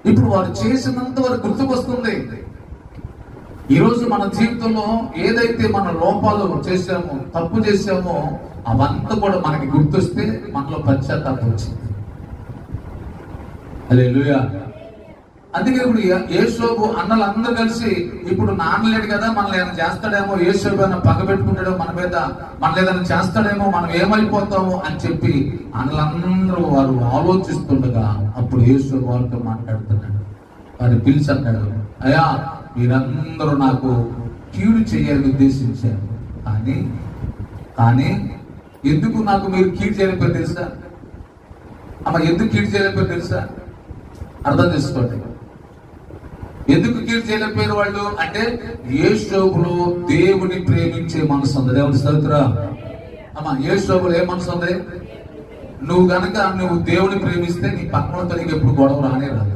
ఇప్పుడు వారు చేసినంత వరకు గుర్తుకొస్తుంది. ఈరోజు మన జీవితంలో ఏదైతే మన లోపాలు చేశామో, తప్పు చేశామో, అవంతా కూడా మనకి గుర్తొస్తే మనలో పశ్చాత్తాపం వచ్చింది. హల్లెలూయా. అందుకే ఇప్పుడు యేషోబు అన్నలందరూ కలిసి, ఇప్పుడు నాన్న లేడు కదా, మనల్ని ఏమైనా చేస్తాడేమో, యేషోబు ఏమైనా పగ పెట్టుకుంటాడో మన మీద, మనల్ని ఏదైనా చేస్తాడేమో, మనం ఏమైపోతామో అని చెప్పి అన్నలందరూ వారు ఆలోచిస్తుండగా అప్పుడు యేషోబు వారితో మాట్లాడుతున్నాడు. వారిని పిలిచి అన్నాడు, అయ్యా మీరందరూ నాకు కీడు చేయాలని ఉద్దేశించారు, కానీ ఎందుకు నాకు మీరు కీడు చేయలేకపోయారు తెలుసా? అమ్మ, ఎందుకు కీడు చేయలేకపోయారు తెలుసా? అర్థం చేసుకోండి. ఎందుకు కీడు చేయలేకపోయారు వాళ్ళు అంటే, యేషోబులో దేవుని ప్రేమించే మనసు ఉంది. దేవుని స్తోత్రం. అమ్మ, యేషోబులో ఏ మనసు ఉంది? నువ్వు దేవుని ప్రేమిస్తే నీ పక్కనతో నీకు ఎప్పుడు గొడవ రానే రాదు.